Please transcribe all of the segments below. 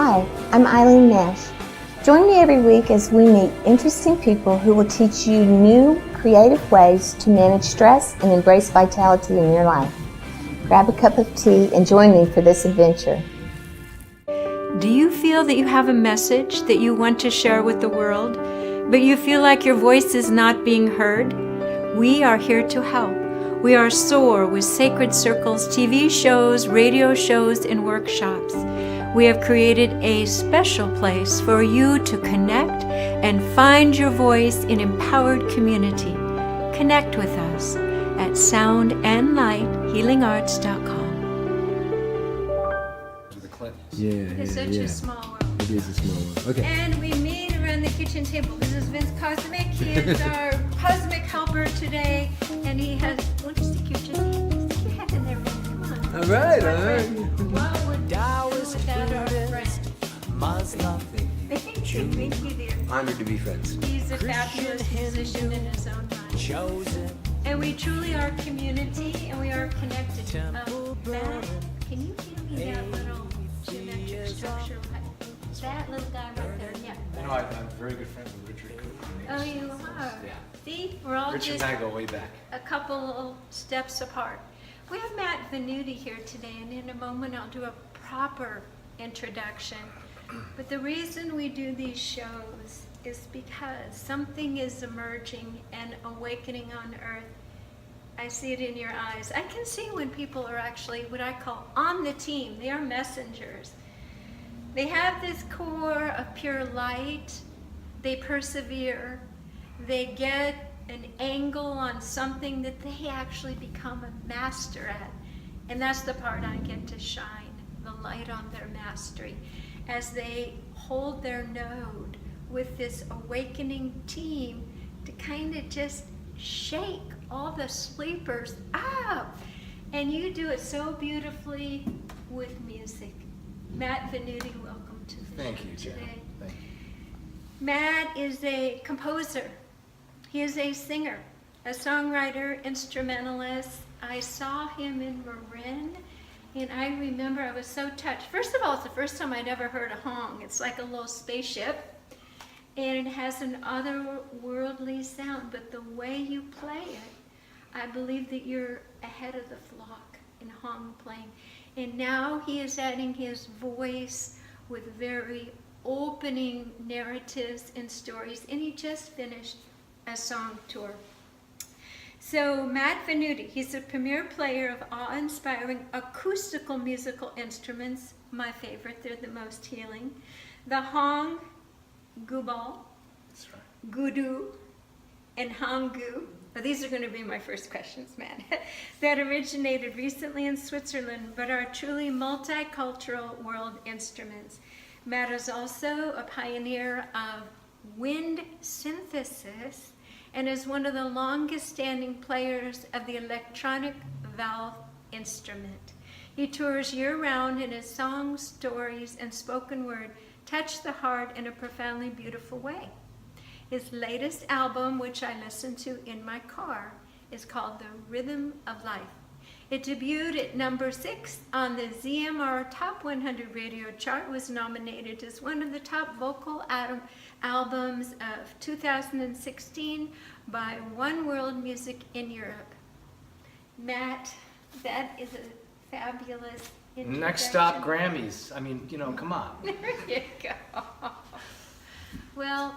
Hi, I'm Eileen Nash. Join me every week as we meet interesting people who will teach you new, creative ways to manage stress and embrace vitality in your life. Grab a cup of tea and join me for this adventure. Do you feel that you have a message that you want to share with the world, but you feel like your voice is not being heard? We are here to help. We are SOAR with Sacred Circles, TV shows, radio shows, and workshops. We have created a special place for you to connect and find your voice in empowered community. Connect with us at soundandlighthealingarts.com. It's such a small world. It is a small world. Okay. And we meet around the kitchen table. This is Vince Cosmic. He is our cosmic helper today. And he has, well, just stick your head in there, Vince. Come on. All right. What would we do without our friend? Thank you, dear. Honored to be friends. He's a fabulous musician in his own right. And we truly are community, and we are connected. Matt, can you give me that little geometric structure? That little guy right there, yeah. You know, I'm very good friends with Richard Cook. Oh, you are? Yeah. See, we're all Richard just and I go way back. a couple steps apart. We have Matt Venuti here today, and in a moment I'll do a proper introduction. But the reason we do these shows is because something is emerging and awakening on earth. I see it in your eyes. I can see when people are actually what I call on the team. They are messengers. They have this core of pure light. They persevere. They get an angle on something that they actually become a master at. And that's the part I get to shine, the light on their mastery, as they hold their node with this awakening team to kind of just shake all the sleepers up. And you do it so beautifully with music. Matt Venuti, welcome to the Thank show you, Jen. today. Thank you. Matt is a composer. He is a singer, a songwriter, instrumentalist. I saw him in Marin, and I remember I was so touched. First of all, it's the first time I'd ever heard a hong. It's like a little spaceship, and it has an otherworldly sound, but the way you play it, I believe that you're ahead of the flock in hong playing. And now he is adding his voice with very opening narratives and stories, and he just finished a song tour. So Matt Venuti, he's a premier player of awe-inspiring acoustical musical instruments, my favorite, they're the most healing. The hong, gubal, That's right. gudu, and hangu. Now, these are going to be my first questions, Matt, that originated recently in Switzerland, but are truly multicultural world instruments. Matt is also a pioneer of wind synthesis and is one of the longest standing players of the electronic valve instrument. He tours year-round, and his songs, stories, and spoken word touch the heart in a profoundly beautiful way. His latest album, which I listen to in my car, is called The Rhythm of Life. It debuted at number 6 on the ZMR Top 100 radio chart, was nominated as one of the top vocal albums of 2016 by One World Music in Europe. Matt, that is a fabulous introduction. Next stop, Grammys. I mean, you know, come on. There you go. Well,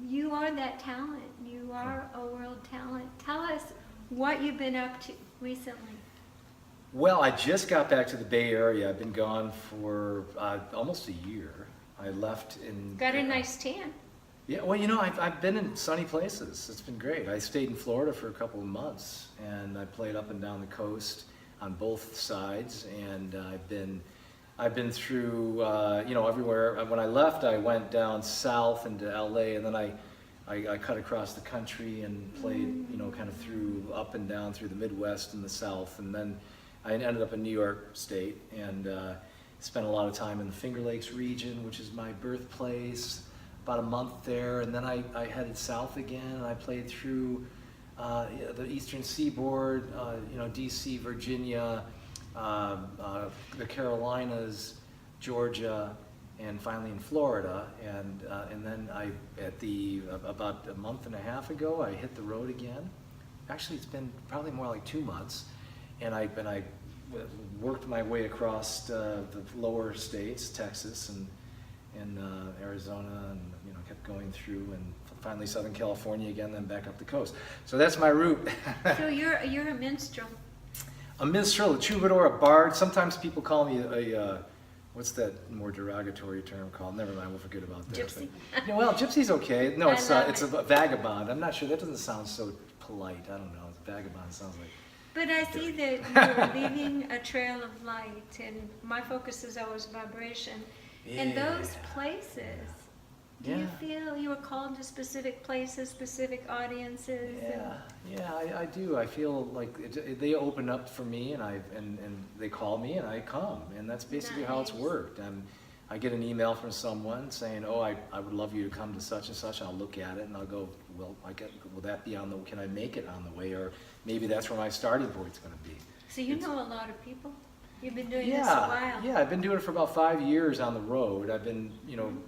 you are that talent. You are a world talent. Tell us what you've been up to recently. Well, I just got back to the Bay Area. I've been gone for almost a year. I left in... Got a nice tan. Yeah, well, you know, I've been in sunny places. It's been great. I stayed in Florida for a couple of months, and I played up and down the coast on both sides, and I've been through, you know, everywhere. When I left, I went down south into LA, and then I cut across the country and played, you know, kind of through up and down through the Midwest and the South, and then I ended up in New York State and spent a lot of time in the Finger Lakes region, which is my birthplace. About a month there, and then I headed south again, and I played through the Eastern Seaboard, you know, DC, Virginia, the Carolinas, Georgia, and finally in Florida. And then about a month and a half ago, I hit the road again. Actually, it's been probably more like 2 months, and I worked my way across the lower states, Texas and Arizona, and kept going through, and finally Southern California again, then back up the coast. So that's my route. So you're a minstrel. A minstrel, a troubadour, a bard. Sometimes people call me a what's that more derogatory term called? Never mind, we'll forget about that. Gypsy. But, yeah, well, gypsy's okay. No, it's I love it's a vagabond. I'm not sure. That doesn't sound so polite. I don't know. Vagabond sounds like. But I see that you're leaving a trail of light, and my focus is always vibration. In those places, do you feel you were called to specific places, specific audiences? I do. I feel like they open up for me, and they call me, and I come, and that's basically how it's worked. I get an email from someone saying, "Oh, I would love you to come to such and such." And I'll look at it and I'll go, "Well, will that be on the? Can I make it on the way? Or maybe that's where my starting point's going to be." So you know a lot of people. You've been doing this a while. Yeah, I've been doing it for about 5 years on the road. I've been,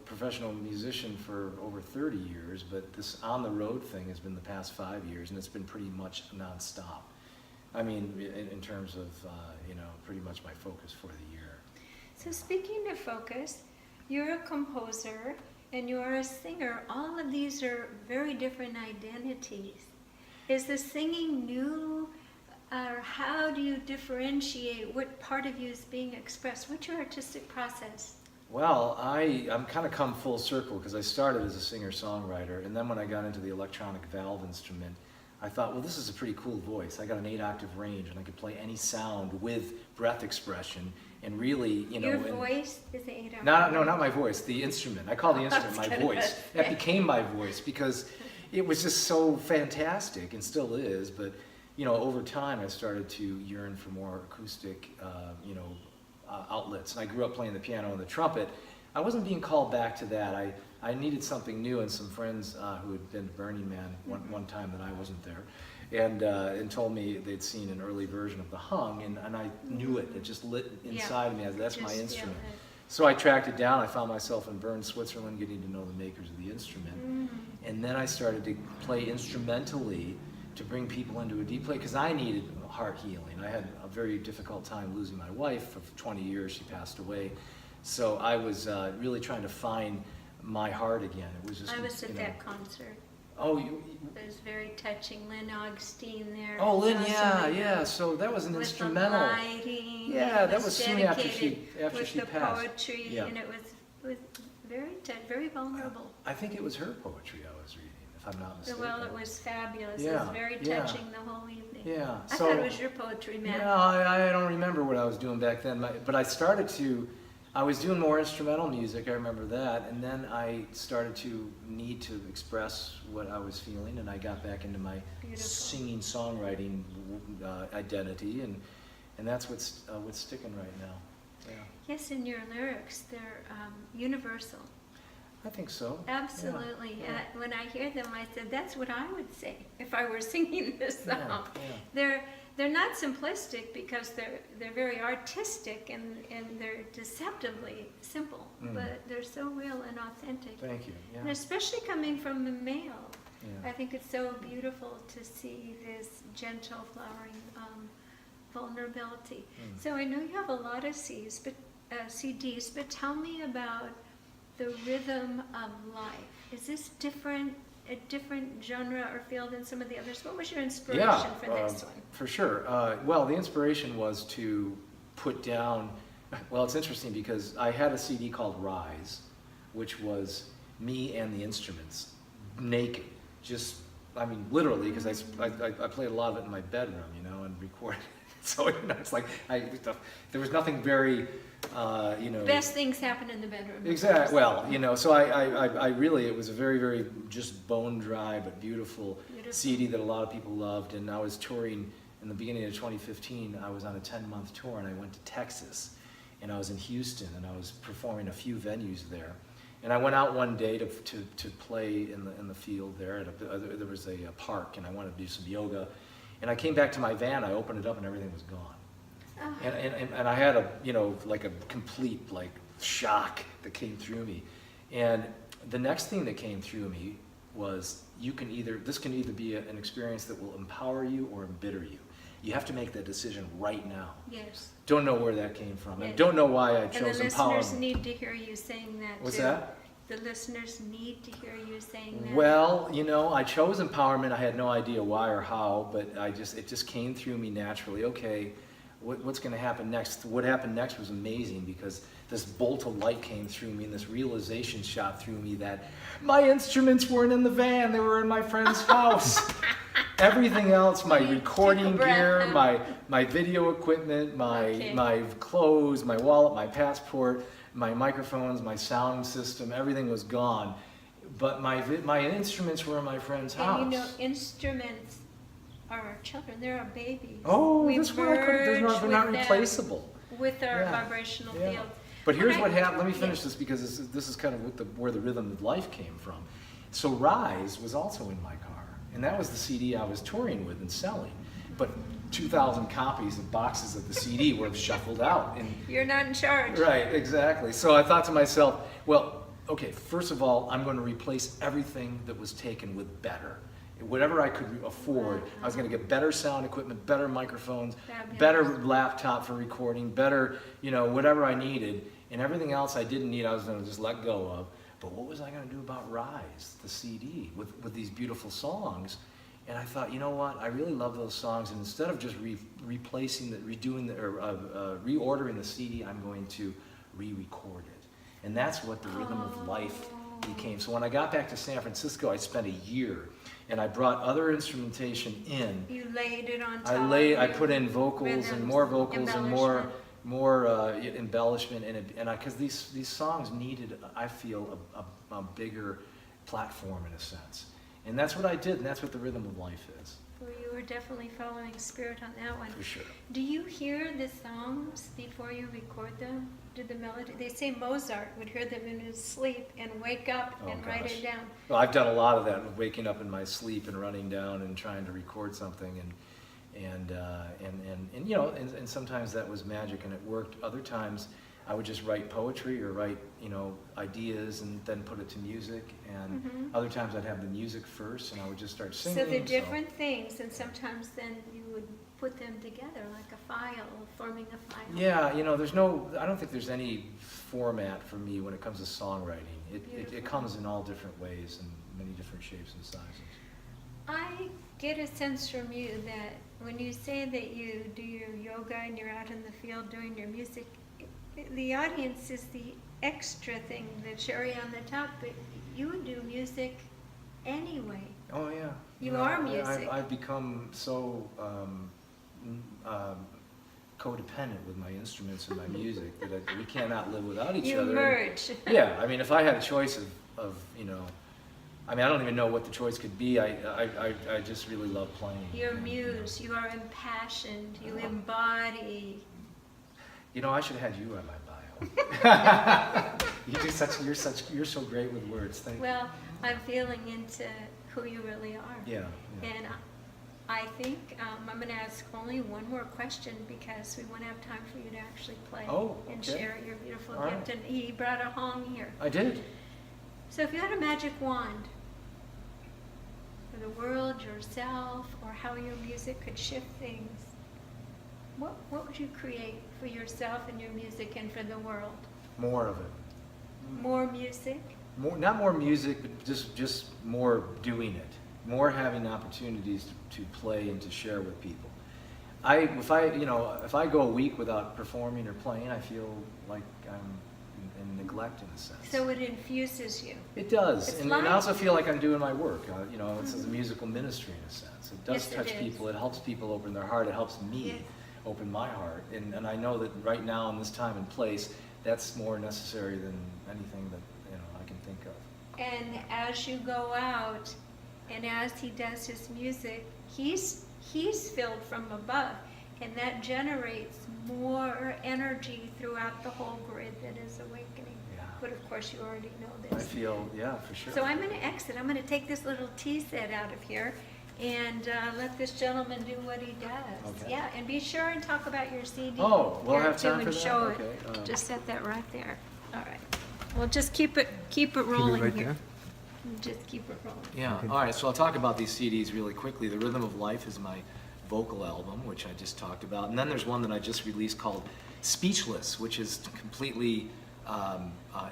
professional musician for over 30 years, but this on the road thing has been the past 5 years, and it's been pretty much nonstop. I mean, in terms of, pretty much my focus for the year. So speaking of focus, you're a composer and you're a singer. All of these are very different identities. Is the singing new? Or how do you differentiate what part of you is being expressed? What's your artistic process? Well, I'm kind of come full circle, because I started as a singer-songwriter, and then when I got into the electronic valve instrument, I thought, well, this is a pretty cool voice. I got an 8-octave range, and I could play any sound with breath expression, and really, Your voice is the 8-octave? Not my voice, the instrument. I call the instrument my voice. That became my voice, because it was just so fantastic, and still is, but over time, I started to yearn for more acoustic, outlets. And I grew up playing the piano and the trumpet. I wasn't being called back to that. I needed something new, and some friends who had been to Burning Man one time that I wasn't there, and told me they'd seen an early version of the hung, and I knew it. It just lit inside of me. That's my instrument. So I tracked it down. I found myself in Bern, Switzerland, getting to know the makers of the instrument. And then I started to play instrumentally, to bring people into a deep play, because I needed heart healing. I had a very difficult time losing my wife. For 20 years, she passed away. So I was really trying to find my heart again. It was just. I was at that concert. Oh, it was very touching. Lynn Augustine there. Oh, Lynn, yeah. So that was an with instrumental. The lighting. Yeah, that was soon after she with the passed. Poetry, and it was very vulnerable. I think it was her poetry I was reading, if I'm not mistaken. Well, it was fabulous. It was very touching the whole evening. Yeah. I thought it was your poetry, man. No, I don't remember what I was doing back then, but I was doing more instrumental music, I remember that, and then I started to need to express what I was feeling, and I got back into my singing, songwriting identity, and that's what's sticking right now. Yeah. Yes, and your lyrics, they're universal. I think so. Absolutely. Yeah. When I hear them, I said, that's what I would say if I were singing this song. Yeah. They're not simplistic, because they're very artistic, and they're deceptively simple, but they're so real and authentic. Thank you. Yeah. And especially coming from a male. Yeah. I think it's so beautiful to see this gentle, flowering vulnerability. So I know you have a lot of CDs, but tell me about the rhythm of life. Is this a different genre or field than some of the others? What was your inspiration for this one? For sure. Well, the inspiration was to put down, well, it's interesting because I had a CD called Rise, which was me and the instruments, naked. Just, I mean, literally, because I played a lot of it in my bedroom, and recorded. So, it's like, there was nothing very, Best things happen in the bedroom. Exactly. Well, so I really, it was a very, very just bone dry but beautiful CD that a lot of people loved. And I was touring in the beginning of 2015. I was on a 10-month tour, and I went to Texas, and I was in Houston, and I was performing a few venues there. And I went out one day to play in the field there. There was a park, and I wanted to do some yoga. And I came back to my van. I opened it up, and everything was gone. And I had a complete shock that came through me. And the next thing that came through me was this can either be an experience that will empower you or embitter you. You have to make that decision right now. Yes. Don't know where that came from. I Yes. don't know why I And chose the empowerment. listeners need to hear you saying that What's too. that? The listeners need to hear you saying that. Well, I chose empowerment. I had no idea why or how, but it just came through me naturally. Okay, what's going to happen next? What happened next was amazing because this bolt of light came through me and this realization shot through me that my instruments weren't in the van, they were in my friend's house. Everything else, my recording gear, my video equipment, my clothes, my wallet, my passport, my microphones, my sound system, everything was gone. But my instruments were in my friend's house. And instruments are our children. They're our babies. Oh, We that's why they're not merge with them, replaceable. with our Yeah, vibrational yeah. field. But here's Okay. what happened. Let me finish this because this is kind of where the rhythm of life came from. So Rise was also in my car, and that was the CD I was touring with and selling. But 2,000 copies of boxes of the CD were shuffled out. And You're not in charge. right, exactly. So I thought to myself, well, okay, first of all, I'm going to replace everything that was taken with better. Whatever I could afford, I was going to get better sound equipment, better microphones, Fabulous. better laptop for recording, better, whatever I needed. And everything else I didn't need, I was going to just let go of. But what was I going to do about Rise, the CD, with these beautiful songs? And I thought, you know what? I really love those songs. And instead of just replacing reordering the CD, I'm going to re-record it. And that's what the rhythm of life became. So when I got back to San Francisco, I spent a year, and I brought other instrumentation in. You laid it on top. I put in vocals and rhythms, more vocals and more embellishment. embellishment and because these songs needed, I feel, a bigger platform in a sense. And that's what I did, and that's what the rhythm of life is. Well, you were definitely following spirit on that one. For sure. Do you hear the songs before you record them? Did the melody? They say Mozart would hear them in his sleep and wake up and write it down. Well, I've done a lot of that, waking up in my sleep and running down and trying to record something, and sometimes that was magic and it worked. Other times I would just write poetry or write ideas and then put it to music, and other times I'd have the music first and I would just start singing. So they're different things, and sometimes then you would put them together like a file, forming a file. Yeah, I don't think there's any format for me when it comes to songwriting. It comes in all different ways and many different shapes and sizes. I get a sense from you that when you say that you do your yoga and you're out in the field doing your music, the audience is the extra thing, the cherry on the top, but you would do music anyway. Oh yeah. You are music. I've become so codependent with my instruments and my music that we cannot live without each You other. merge. Yeah, I mean, if I had a choice of I don't even know what the choice could be. I just really love playing. Your muse, you are impassioned, you embody. I should have had you on my bio. You're so great with words. Thank you. Well, I'm feeling into who you really are. Yeah. And I think I'm going to ask only one more question because we want to have time for you to actually play and okay. share your beautiful All gift. right. And he brought a hong here. I did. So if you had a magic wand for the world, yourself, or how your music could shift things, what would you create for yourself and your music and for the world? More of it. More music? Not more music, but just more doing it. More having opportunities to play and to share with people. If I go a week without performing or playing, I feel like I'm in neglect in a sense. So it infuses you. It does, It's and like- I also feel like I'm doing my work. It's a musical ministry in a sense. It does Yes, it touch is. people. It helps people open their heart. It helps me Yes. open my heart, and I know that right now in this time and place, that's more necessary than anything that I can think of. And as you go out, and as he does his music, he's filled from above, and that generates more energy throughout the whole grid that is awakening. Yeah. But of course, you already know I this. feel, yeah, for sure. So I'm going to exit. I'm going to take this little tea set out of here and let this gentleman do what he does. Okay. Yeah, and be sure and talk about your CD. Oh, we'll here, have too, time and for that? show Okay, it. Just set that right there. All right. Well, just keep it rolling right here. there. Just keep it rolling. Yeah, all right, so I'll talk about these CDs really quickly. The Rhythm of Life is my vocal album, which I just talked about. And then there's one that I just released called Speechless, which is completely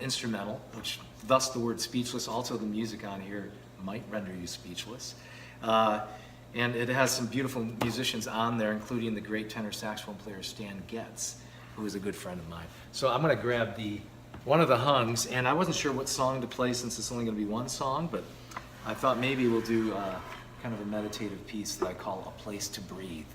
instrumental, which thus the word speechless. Also the music on here might render you speechless. And it has some beautiful musicians on there, including the great tenor saxophone player Stan Getz, who is a good friend of mine. So I'm gonna grab one of the hungs, and I wasn't sure what song to play since it's only gonna be one song, but I thought maybe we'll do kind of a meditative piece that I call A Place to Breathe.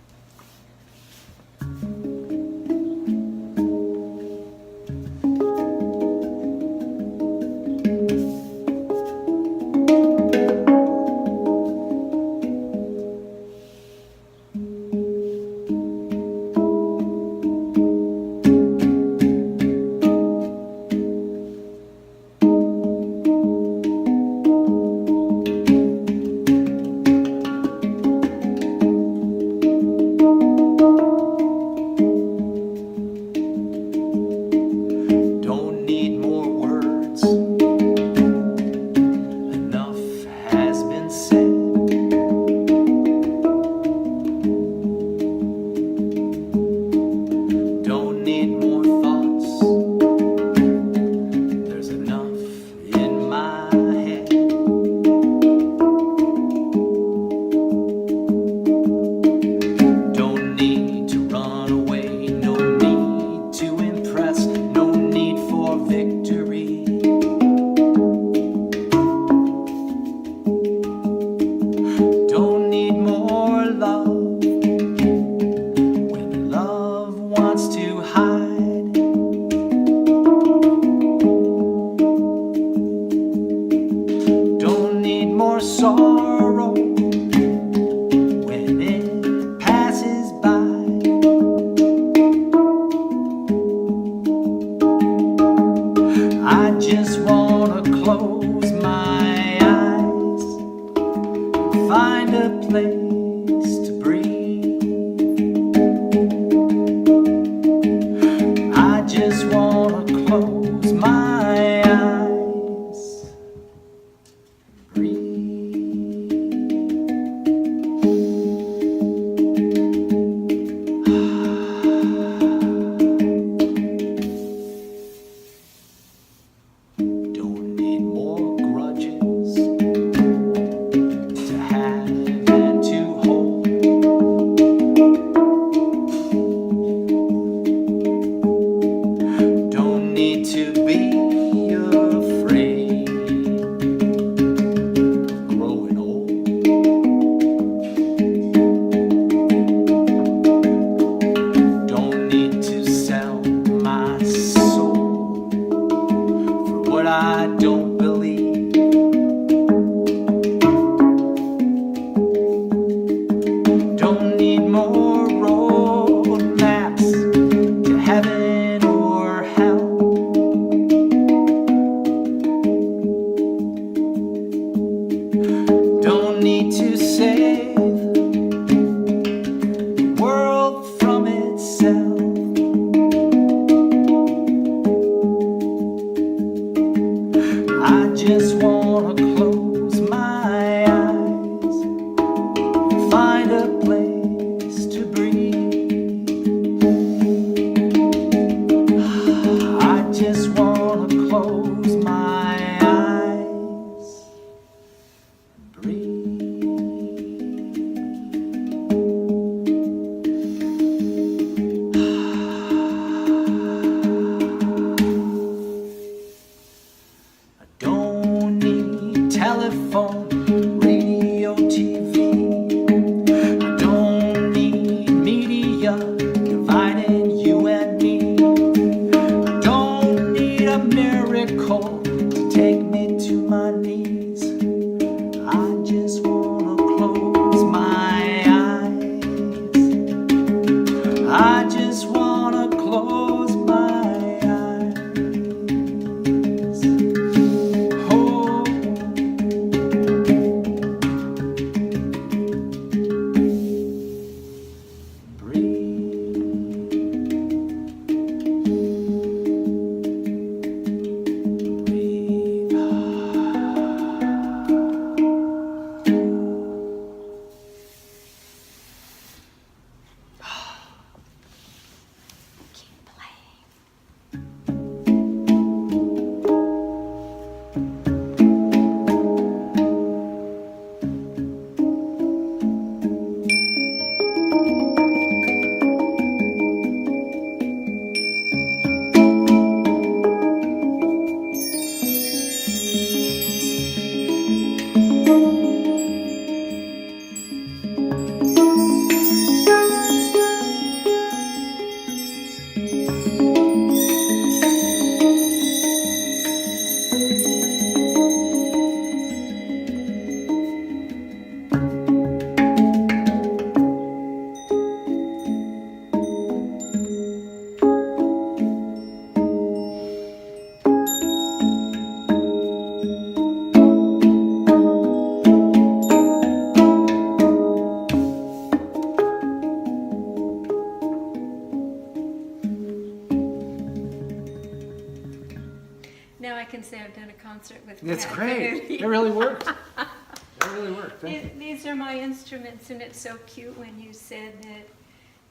Now I can say I've done a concert with It's Matt great. Venuti. It really worked. It really worked. Thank you. These are my instruments, and it's so cute when you said that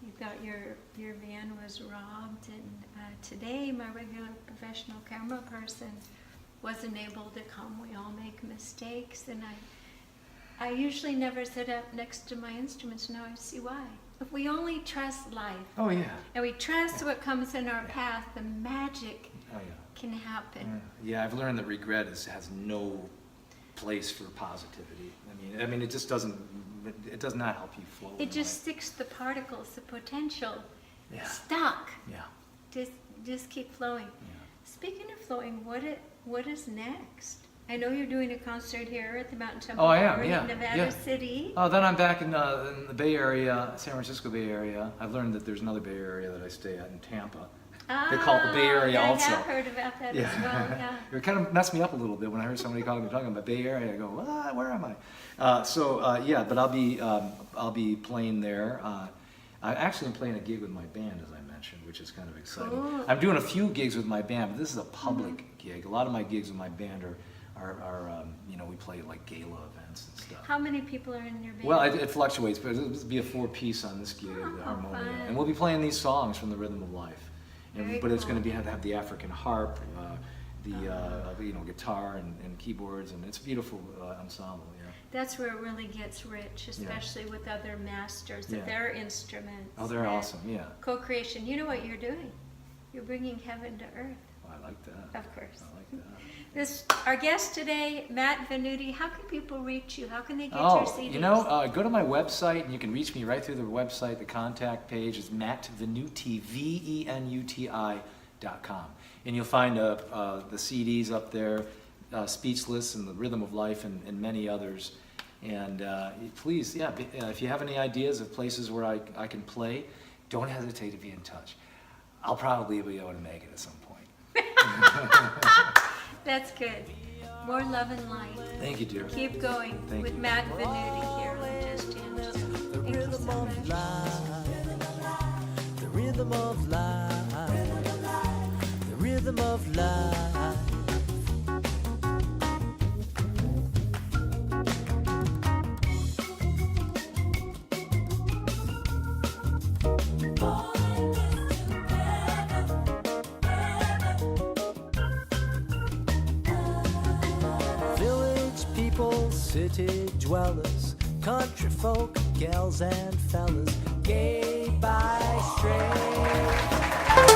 you thought your van was robbed. And today, my regular professional camera person wasn't able to come. We all make mistakes, and I usually never sit up next to my instruments. Now I see why. If we only trust life, Oh yeah. and we trust what comes in our path, the magic Oh yeah. can happen. Yeah, I've learned that regret has no place for positivity. I mean, it just doesn't. It does not help you flow. It in just life. sticks the particles, the potential, Yeah. stuck. Yeah. Just keep flowing. Yeah. Speaking of flowing, what is next? I know you're doing a concert here at the Mountain Temple Oh, I am, Bar yeah, in Nevada yeah. City. Oh, then I'm back in the Bay Area, San Francisco Bay Area. I've learned that there's another Bay Area that I stay at in Tampa. They call it the BayArea I also. have heard about that as well, yeah. It kind of messed me up a little bit when I heard somebody talking about Bay Area. I go, what? Where am I? Yeah, but I'll be playing there. I actually am playing a gig with my band, as I mentioned, which is kind of exciting. Cool. I'm doing a few gigs with my band, but this is a public gig. A lot of my gigs with my band are we play like gala events and stuff. How many people are in your band? Well, it fluctuates, but it'll be a 4-piece on this gig, the harmonia, fun. and we'll be playing these songs from the Rhythm of Life. Very But it's going cool. to have the African harp, the guitar and keyboards, and it's a beautiful ensemble. Yeah. That's where it really gets rich, especially with other masters Yeah. of their instruments. Oh, they're that awesome. Yeah. Co-creation. You know what you're doing? You're bringing heaven to earth. Oh, I like that. Of course. I like that. Our guest today, Matt Venuti. How can people reach you? How can they get your CDs? Go to my website, and you can reach me right through the website. The contact page is mattvenuti, VENUTI.com. And you'll find the CDs up there, Speechless and The Rhythm of Life, and many others. And please, if you have any ideas of places where I can play, don't hesitate to be in touch. I'll probably be able to make it at some point. That's good. More love and light. Thank you, dear. Keep going Thank with you. Matt Venuti here on Just Jams. Thank you so much. The rhythm of life, the rhythm of life. Village people, city dwellers, country folk, gals and fellas, gay by straight.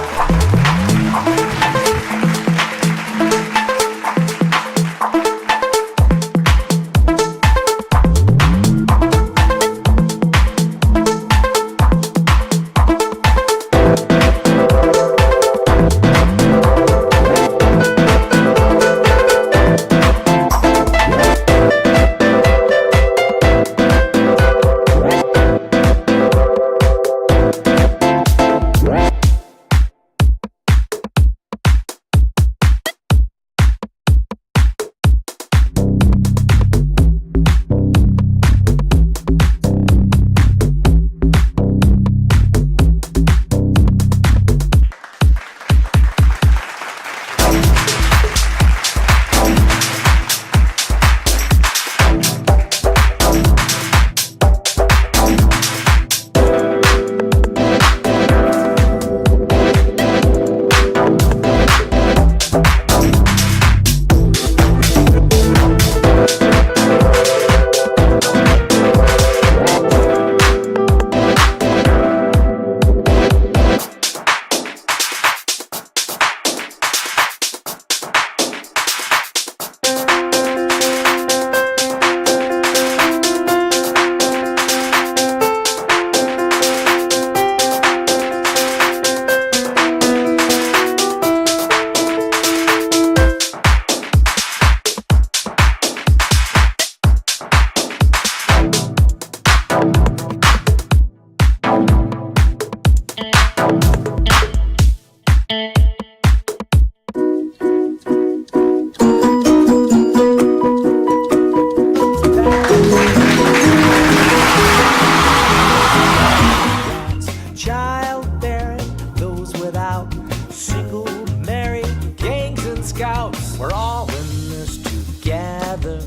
Childbearing, those without, single, married, gangs and scouts. We're all in this together.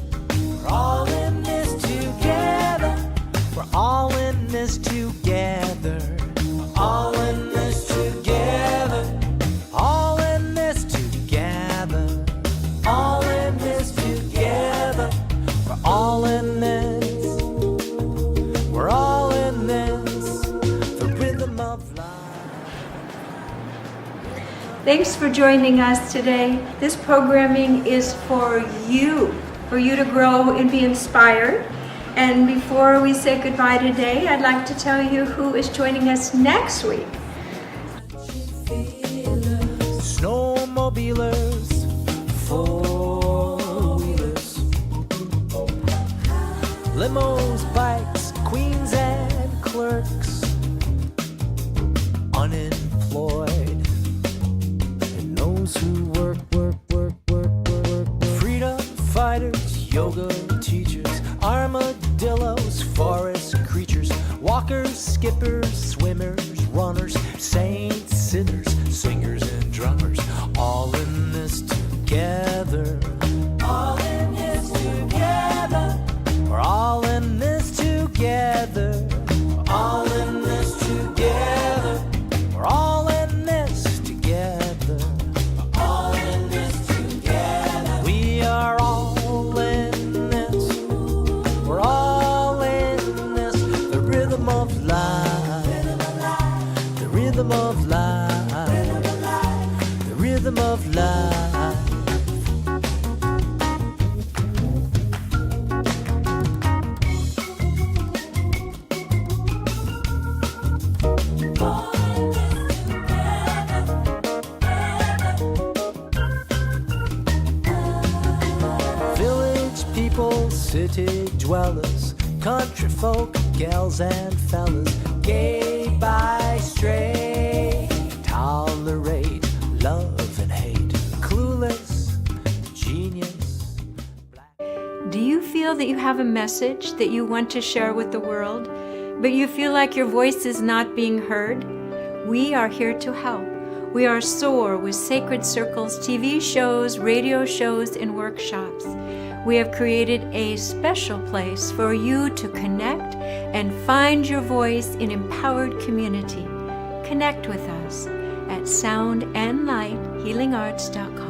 We're all in this together. We're all in this together. All in this together. All in this together. All in this together. We're all in this. We're all in this. The rhythm of life. Thanks for joining us today. This programming is for you to grow and be inspired. And before we say goodbye today, I'd like to tell you who is joining us next week. Snowmobilers, four-wheelers, limos, bikes, queens and clerks, unemployed, and those who work, freedom fighters, yoga teachers, armadillos, forest creatures, walkers, skippers, swimmers, runners, saints, sinners, singers and drummers, all in this together. All in this together. We're all in this together. All in this together. We're all in this together. All in this together. We are all in this. We're all in this. The rhythm of life. The rhythm of life. The rhythm of life. Village people, city dwellers, country folk, gals and fellas, gay, bi, straight, tolerate, love and hate, clueless, genius. Do you feel that you have a message that you want to share with the world, but you feel like your voice is not being heard? We are here to help. We are SOAR with Sacred Circles, TV shows, radio shows, and workshops. We have created a special place for you to connect and find your voice in empowered community. Connect with us at soundandlighthealingarts.com.